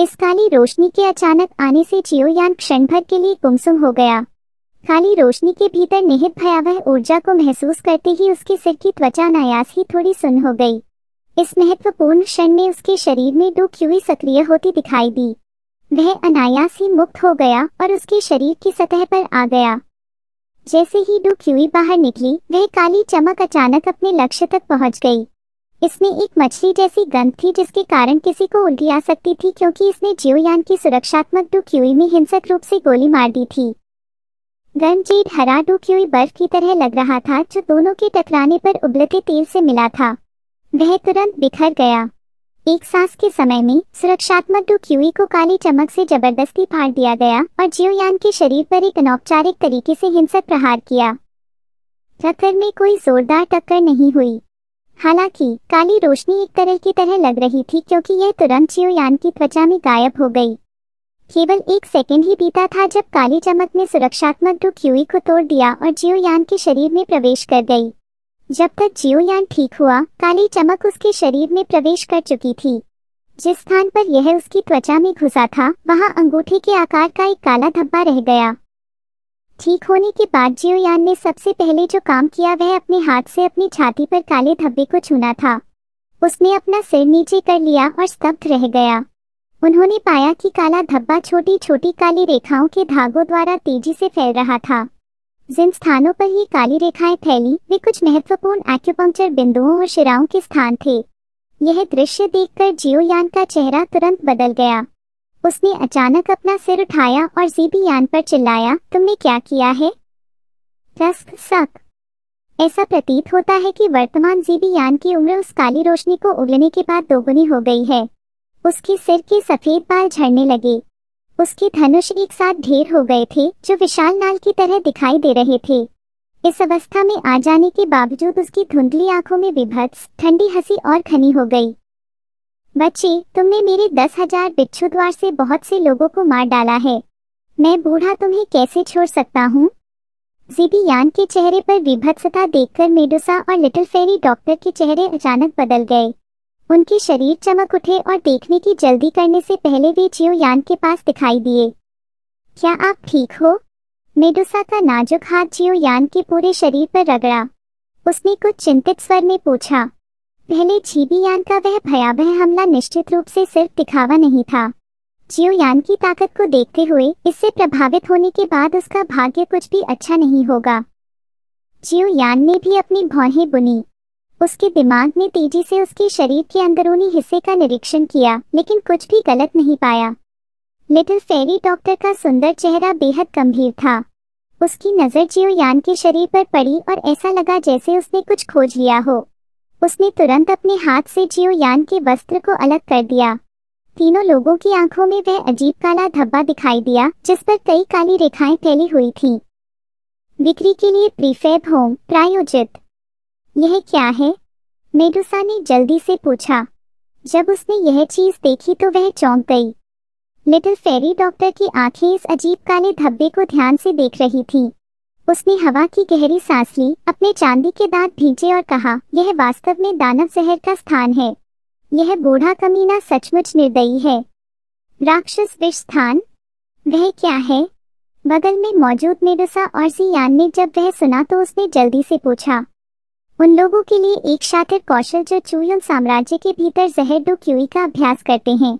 इस काली रोशनी के अचानक आने से जियोयान क्षण भर के लिए गुमसुम हो गया। काली रोशनी के भीतर निहित भयावह ऊर्जा को महसूस करते ही उसके सिर की त्वचा अनायास ही थोड़ी सुन्न हो गई। इस महत्वपूर्ण क्षण में उसके शरीर में डू क्यूई सक्रिय होती दिखाई दी। वह अनायास ही मुक्त हो गया और उसके शरीर की सतह पर आ गया। जैसे ही डू क्यूई बाहर निकली, वह काली चमक अचानक अपने लक्ष्य तक पहुंच गई। इसमें एक मछली जैसी गंध थी जिसके कारण किसी को उल्टी आ सकती थी, क्योंकि इसने जियोयान की सुरक्षात्मक डू क्यूई में हिंसक रूप से गोली मार दी थी। गंजीड हरा डू क्यूई बर्फ की तरह लग रहा था जो दोनों के टकराने पर उबलते तेल से मिला था। वह तुरंत बिखर गया। एक सांस के समय में सुरक्षात्मक डू क्यूई को काली चमक से जबरदस्ती फाड़ दिया गया और जियोयान के शरीर पर एक अनौपचारिक तरीके से हिंसक प्रहार किया। टक्कर में कोई जोरदार टक्कर नहीं हुई। हालांकि काली रोशनी एक तरल की तरह लग रही थी, क्योंकि यह तुरंत जियोयान की त्वचा में गायब हो गई। केवल एक सेकंड ही बीता था जब काली चमक ने सुरक्षात्मक डू क्यूई को तोड़ दिया और जियोयान के शरीर में प्रवेश कर गई। जब तक जियोयान ठीक हुआ, काली चमक उसके शरीर में प्रवेश कर चुकी थी। जिस स्थान पर यह उसकी त्वचा में घुसा था, वहां अंगूठे के आकार का एक काला धब्बा रह गया। ठीक होने के बाद जियोयान ने सबसे पहले जो काम किया वह अपने हाथ से अपनी छाती पर काले धब्बे को छूना था। उसने अपना सिर नीचे कर लिया और स्तब्ध रह गया। उन्होंने पाया कि काला धब्बा छोटी छोटी काली रेखाओं के धागों द्वारा तेजी से फैल रहा था। जिन स्थानों पर ये काली रेखाएं फैली, वे कुछ महत्वपूर्ण एक्यूपंक्चर बिंदुओं और शिराओं के स्थान थे। यह दृश्य देखकर जियोयान का चेहरा तुरंत बदल गया। उसने अचानक अपना सिर उठाया और ज़ीबियान पर चिल्लाया, तुमने क्या किया है? रस्क सक। ऐसा प्रतीत होता है कि वर्तमान ज़ीबियान की उम्र उस काली रोशनी को उगलने के बाद दोगुनी हो गई है। उसके सिर के सफेद बाल झड़ने लगे। उसके धनुष एक साथ ढेर हो गए थे जो विशाल नाल की तरह दिखाई दे रहे थे। इस अवस्था में आ जाने के बावजूद उसकी धुंधली आंखों में विभत्स ठंडी हंसी और घनी हो गई। बच्चे, तुमने मेरे 10,000 बिच्छू द्वार से बहुत से लोगों को मार डाला है। मैं बूढ़ा तुम्हें कैसे छोड़ सकता हूँ? ज़ीबियान के चेहरे पर विभत्सता देखकर मेडुसा और लिटिल फेरी डॉक्टर के चेहरे अचानक बदल गए। उनके शरीर चमक उठे और देखने की जल्दी करने से पहले वे जियोयान के पास दिखाई दिए। क्या आप ठीक हो? मेडुसा का नाजुक हाथ जियोयान के पूरे शरीर पर रगड़ा। उसने कुछ चिंतित स्वर में पूछा। पहले जियोयान का वह भयावह हमला निश्चित रूप से सिर्फ दिखावा नहीं था। जियोयान की ताकत को देखते हुए इससे प्रभावित होने के बाद उसका भाग्य कुछ भी अच्छा नहीं होगा। जियोयान ने भी अपनी भौहें बुनी। उसके दिमाग ने तेजी से उसके शरीर के अंदरूनी हिस्से का निरीक्षण किया, लेकिन कुछ भी गलत नहीं पाया। लिटिल फेरी डॉक्टर का सुंदर चेहरा बेहद गंभीर था। उसकी नज़र जियोयान के शरीर पर पड़ी और ऐसा लगा जैसे उसने कुछ खोज लिया हो। उसने तुरंत अपने हाथ से जियोयान के वस्त्र को अलग कर दिया। तीनों लोगों की आंखों में वह अजीब काला धब्बा दिखाई दिया जिस पर कई काली रेखाएं फैली हुई थीं। बिक्री के लिए प्रीफैब होम प्रायोजित। यह क्या है? मेडुसा ने जल्दी से पूछा। जब उसने यह चीज देखी तो वह चौंक गई। लिटिल फेरी डॉक्टर की आंखें इस अजीब काले धब्बे को ध्यान से देख रही थीं। उसने हवा की गहरी सांस ली, अपने चांदी के दांत भींचे और कहा, यह वास्तव में दानव जहर का स्थान है। यह बूढ़ा कमीना सचमुच निर्दयी है। राक्षस विष स्थान? वह क्या है? बगल में मौजूद मेडुसा और ज़ियान ने जब वह सुना तो उसने जल्दी से पूछा। उन लोगों के लिए एक शातिर कौशल जो चुयुन साम्राज्य के भीतर जहर डू क्यूई का अभ्यास करते हैं।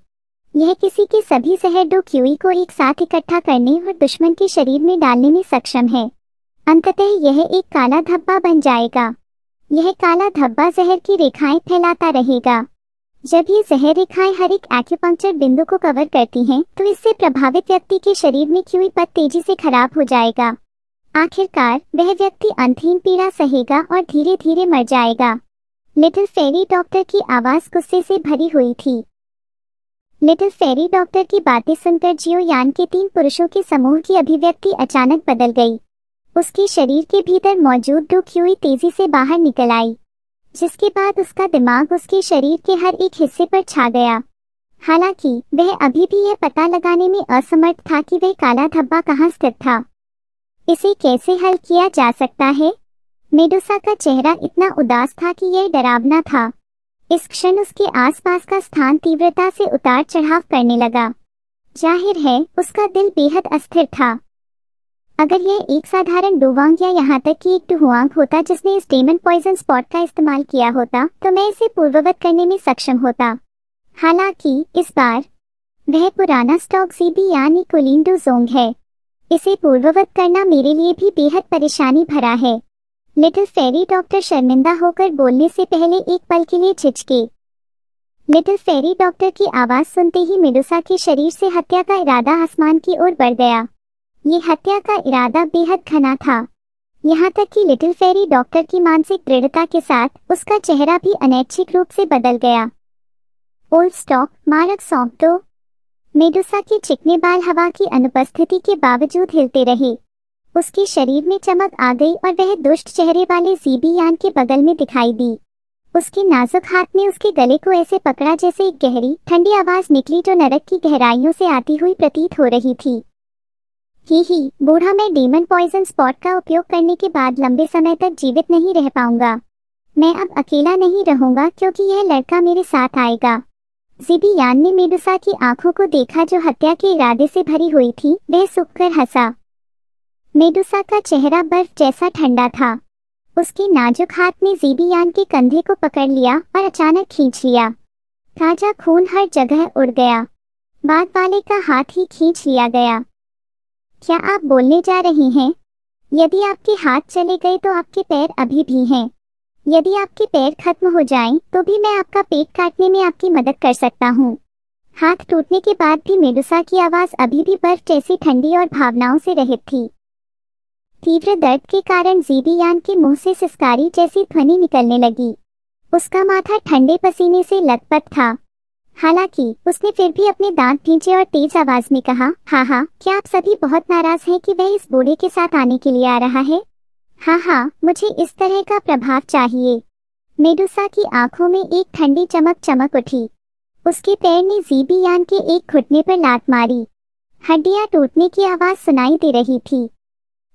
यह किसी के सभी जहर डू क्यूई को एक साथ इकट्ठा करने और दुश्मन के शरीर में डालने में सक्षम है। अंततः यह एक काला धब्बा बन जाएगा। यह काला धब्बा जहर की रेखाएं फैलाता रहेगा। जब ये जहर रेखाएं हर एक एक्यूपंक्चर बिंदु को कवर करती हैं, तो इससे प्रभावित व्यक्ति के शरीर में क्यूई पद तेजी से खराब हो जाएगा। आखिरकार वह व्यक्ति अंतहीन पीड़ा सहेगा और धीरे धीरे मर जाएगा। लिटिल फेरी डॉक्टर की आवाज गुस्से से भरी हुई थी। लिटिल फेरी डॉक्टर की बातें सुनकर जियोयान के 3 पुरुषों के समूह की अभिव्यक्ति अचानक बदल गई। उसके शरीर के भीतर मौजूद डू क्यूई तेजी से बाहर निकल आई, जिसके बाद उसका दिमाग उसके शरीर के हर एक हिस्से पर छा गया। हालांकि वह अभी भी यह पता लगाने में असमर्थ था कि वह काला धब्बा कहाँ स्थित था। इसे कैसे हल किया जा सकता है? मेडुसा का चेहरा इतना उदास था कि यह डरावना था। इस क्षण उसके आसपास का स्थान तीव्रता से उतार चढ़ाव करने लगा। जाहिर है उसका दिल बेहद अस्थिर था। अगर यह एक साधारण डुवांग या यहाँ तक कि एक डुहुआंग होता जिसने इस डेमन पॉइजन स्पॉट का इस्तेमाल किया होता तो मैं इसे पूर्ववत करने में सक्षम होता। हालांकि इस बार वह पुराना स्टॉक जीबी यानी कुलीन डुजोंग है। इसे पूर्ववत करना मेरे लिए भी बेहद परेशानी भरा है। लिटिल फेरी डॉक्टर शर्मिंदा होकर बोलने से पहले एक पल के लिए झिझके। लिटिल फेरी डॉक्टर की आवाज सुनते ही मेडुसा के शरीर से हत्या का इरादा आसमान की ओर बढ़ गया। ये हत्या का इरादा बेहद घना था, यहाँ तक कि लिटिल फेरी डॉक्टर की मानसिक दृढ़ता के साथ उसका चेहरा भी अनैच्छिक रूप से बदल गया। ओल्ड स्टॉक, मारक सौंप दो। मेडुसा के चिकने बाल हवा की अनुपस्थिति के बावजूद हिलते रहे। उसके शरीर में चमक आ गई और वह दुष्ट चेहरे वाले जीबी यान के बगल में दिखाई दी। उसके नाजुक हाथ ने उसके गले को ऐसे पकड़ा जैसे एक गहरी ठंडी आवाज निकली जो नरक की गहराइयों से आती हुई प्रतीत हो रही थी। ही बूढ़ा, मैं डेमन पॉइजन स्पॉट का उपयोग करने के बाद लंबे समय तक जीवित नहीं रह पाऊंगा। मैं अब अकेला नहीं रहूंगा क्योंकि यह लड़का मेरे साथ आएगा। जीबी यान ने मेडुसा की आंखों को देखा जो हत्या के इरादे से भरी हुई थी। वह सूखकर हंसा। मेडुसा का चेहरा बर्फ जैसा ठंडा था। उसके नाजुक हाथ ने जीबी यान के कंधे को पकड़ लिया और अचानक खींच लिया। ताजा खून हर जगह उड़ गया। बाद वाले का हाथ ही खींच लिया गया। क्या आप बोलने जा रही हैं? यदि आपके हाथ चले गए तो आपके पैर अभी भी हैं। यदि आपके पैर खत्म हो जाएं, तो भी मैं आपका पेट काटने में आपकी मदद कर सकता हूँ। हाथ टूटने के बाद भी मेडुसा की आवाज अभी भी बर्फ जैसी ठंडी और भावनाओं से रहित थी। तीव्र दर्द के कारण जीबी यान के मुंह से सिसकारी जैसी ध्वनि निकलने लगी। उसका माथा ठंडे पसीने से लथपथ था। हालांकि उसने फिर भी अपने दांत भींचे और तेज आवाज में कहा, हाँ, क्या आप सभी बहुत नाराज हैं कि वह इस बूढ़े के साथ आने के लिए आ रहा है? हाँ, मुझे इस तरह का प्रभाव चाहिए। मेडुसा की आंखों में एक ठंडी चमक उठी। उसके पैर ने जीबी यान के एक घुटने पर लात मारी। हड्डियां टूटने की आवाज सुनाई दे रही थी।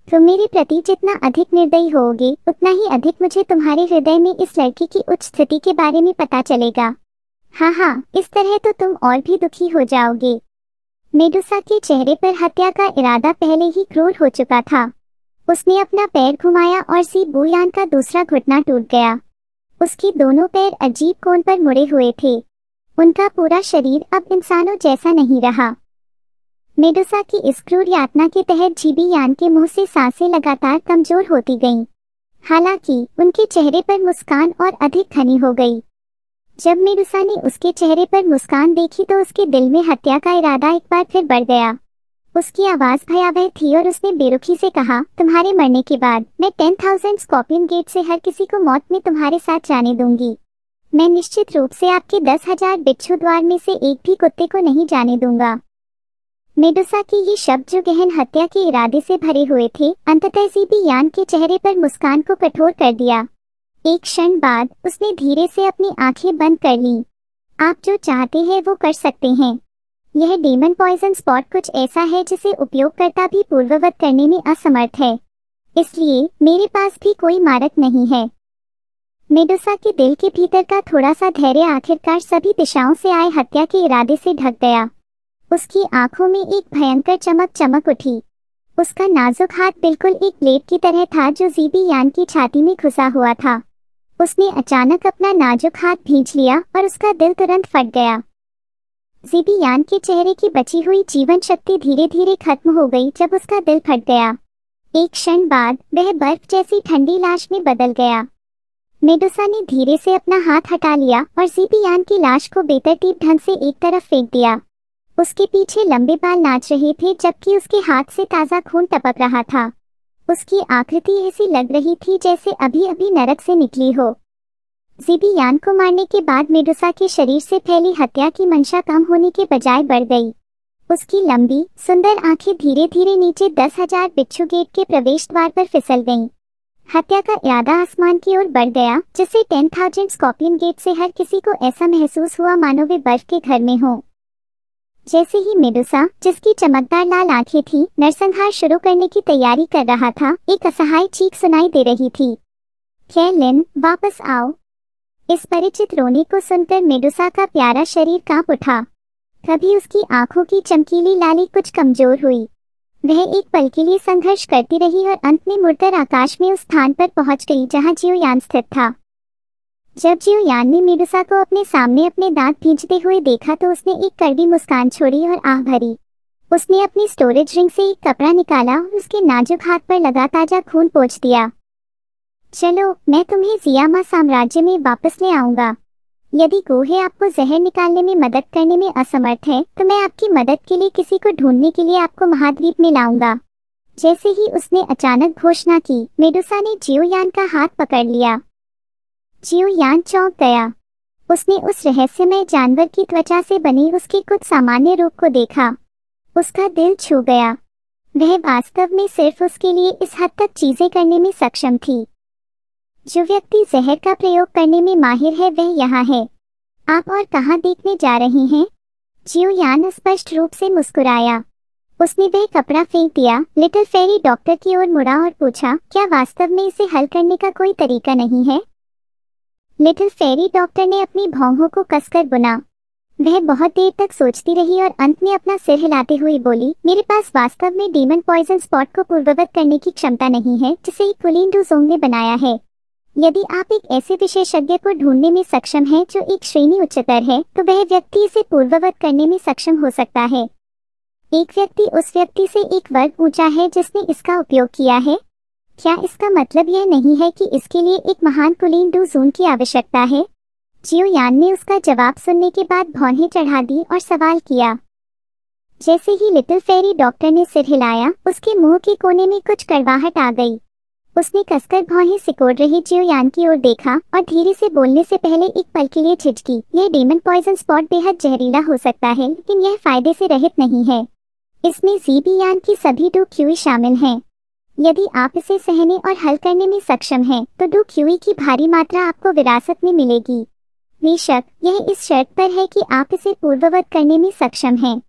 तुम मेरे प्रति जितना अधिक निर्दयी होगे उतना ही अधिक मुझे तुम्हारे हृदय में इस लड़की की उच्च स्थिति के बारे में पता चलेगा। हाँ, इस तरह तो तुम और भी दुखी हो जाओगे। मेडुसा के चेहरे पर हत्या का इरादा पहले ही क्रूर हो चुका था। उसने अपना पैर घुमाया और जीबू यान का दूसरा घुटना टूट गया। उसके दोनों पैर अजीब कोण पर मुड़े हुए थे। उनका पूरा शरीर अब इंसानों जैसा नहीं रहा। मेडुसा की इस क्रूर यातना के तहत जीबी यान के मुंह से सांसें लगातार कमजोर होती गईं। हालांकि उनके चेहरे पर मुस्कान और अधिक घनी हो गई। जब मेडुसा ने उसके चेहरे पर मुस्कान देखी तो उसके दिल में हत्या का इरादा एक बार फिर बढ़ गया। उसकी आवाज भयावह थी और उसने बेरुखी से कहा, तुम्हारे मरने के बाद मैं 10,000 स्कॉर्पियन गेट से हर किसी को मौत में तुम्हारे साथ जाने दूंगी। मैं निश्चित रूप से आपके 10,000 बिच्छू द्वार में से एक भी कुत्ते को नहीं जाने दूंगा। मेडुसा के ये शब्द जो गहन हत्या के इरादे से भरे हुए थे, अंततः जीबी यान के चेहरे पर मुस्कान को कठोर कर दिया। एक क्षण बाद उसने धीरे से अपनी आंखें बंद कर लीं। आप जो चाहते हैं वो कर सकते हैं। यह डेमन पॉइजन स्पॉट कुछ ऐसा है जिसे उपयोगकर्ता भी पूर्ववत करने में असमर्थ है, इसलिए मेरे पास भी कोई मारक नहीं है। मेडुसा के दिल के भीतर का थोड़ा सा धैर्य आखिरकार सभी दिशाओं से आए हत्या के इरादे से ढक गया। उसकी आंखों में एक भयंकर चमक उठी। उसका नाजुक हाथ बिल्कुल एक ब्लेड की तरह था जो जीबी यान की छाती में घुसा हुआ था। उसने अचानक अपना नाजुक हाथ भींच लिया और उसका दिल तुरंत फट गया। जीबी यान के चेहरे की बची हुई जीवन शक्ति धीरे धीरे खत्म हो गई जब उसका दिल फट गया। एक क्षण बाद वह बर्फ जैसी ठंडी लाश में बदल गया। मेडुसा ने धीरे से अपना हाथ हटा लिया और जीबी यान की लाश को बेतरतीब ढंग से एक तरफ फेंक दिया। उसके पीछे लंबे बाल नाच रहे थे जबकि उसके हाथ से ताजा खून टपक रहा था। उसकी आकृति ऐसी लग रही थी जैसे अभी अभी नरक से निकली हो। जीबी यान को मारने के बाद मेडुसा के शरीर से फैली हत्या की मंशा कम होने के बजाय बढ़ गई। उसकी लंबी सुंदर आंखें धीरे धीरे नीचे 10,000 बिच्छू गेट के प्रवेश द्वार पर फिसल गईं। हत्या का इरादा आसमान की ओर बढ़ गया जिससे 10,000 स्कॉर्पियन गेट से हर किसी को ऐसा महसूस हुआ मानो वे बर्फ के घर में हो। जैसे ही मेडुसा, जिसकी चमकदार लाल आंखें थी, नरसंहार शुरू करने की तैयारी कर रहा था, एक असहाय चीख सुनाई दे रही थी, कैलिन, वापस आओ। इस परिचित रोने को सुनकर मेडुसा का प्यारा शरीर कांप उठा। तभी उसकी आंखों की चमकीली लाली कुछ कमजोर हुई। वह एक पल के लिए संघर्ष करती रही और अंत में मुड़कर आकाश में उस स्थान पर पहुंच गई जहां जियोयान स्थित था। जब जियोयान ने मेडुसा को अपने सामने अपने दांत भींचते हुए देखा तो उसने एक कड़वी मुस्कान छोड़ी और आह भरी। उसने अपनी स्टोरेज रिंग से एक कपड़ा निकाला और उसके नाजुक हाथ पर लगा ताजा खून पोंछ दिया। चलो, मैं तुम्हें जियामा साम्राज्य में वापस ले आऊंगा। यदि गोहे आपको जहर निकालने में मदद करने में असमर्थ है तो मैं आपकी मदद के लिए किसी को ढूंढने के लिए आपको महाद्वीप में लाऊंगा। जैसे ही उसने अचानक घोषणा की, मेडुसा ने जियोयान का हाथ पकड़ लिया। जियोयान चौंक गया। उसने उस रहस्यमय जानवर की त्वचा से बने उसके कुछ सामान्य रूप को देखा। उसका दिल छू गया। वह वास्तव में सिर्फ उसके लिए इस हद तक चीजें करने में सक्षम थी। जो व्यक्ति जहर का प्रयोग करने में माहिर है वह यहाँ है। आप और कहाँ देखने जा रहे हैं? जियोयान स्पष्ट रूप से मुस्कुराया। उसने वह कपड़ा फेंक दिया, लिटिल फेरी डॉक्टर की ओर मुड़ा और पूछा, क्या वास्तव में इसे हल करने का कोई तरीका नहीं है? लिटिल फेरी डॉक्टर ने अपनी भौहों को कसकर बुना। वह बहुत देर तक सोचती रही और अंत में अपना सिर हिलाते हुए बोली, मेरे पास वास्तव में डीमन पॉइजन स्पॉट को पूर्ववत करने की क्षमता नहीं है जिसे एक कुलीन डुज़ोंग ने बनाया है। यदि आप एक ऐसे विशेषज्ञ को ढूंढने में सक्षम हैं जो एक श्रेणी उच्चतर है तो वह व्यक्ति इसे पूर्ववत करने में सक्षम हो सकता है। एक व्यक्ति उस व्यक्ति से एक वर्ग ऊंचा है जिसने इसका उपयोग किया है। क्या इसका मतलब यह नहीं है कि इसके लिए एक महान कुलीन डुज़ोंग की आवश्यकता है? जियोयान ने उसका जवाब सुनने के बाद भौहें चढ़ा दी और सवाल किया। जैसे ही लिटिल फेरी डॉक्टर ने सिर हिलाया, उसके मुंह के कोने में कुछ कड़वाहट आ गई। उसने कसकर भौहें सिकोड़ रही जियोयान की ओर देखा और धीरे से बोलने से पहले एक पल के लिए झिझकी। यह डीमन पॉइजन स्पॉट बेहद जहरीला हो सकता है, लेकिन यह फायदे से रहित नहीं है। इसमें ज़ीबियान की सभी डू क्यूई शामिल हैं। यदि आप इसे सहने और हल करने में सक्षम हैं, तो डू क्यूई की भारी मात्रा आपको विरासत में मिलेगी। बेशक, यह इस शर्त पर है कि आप इसे पूर्ववत करने में सक्षम हैं।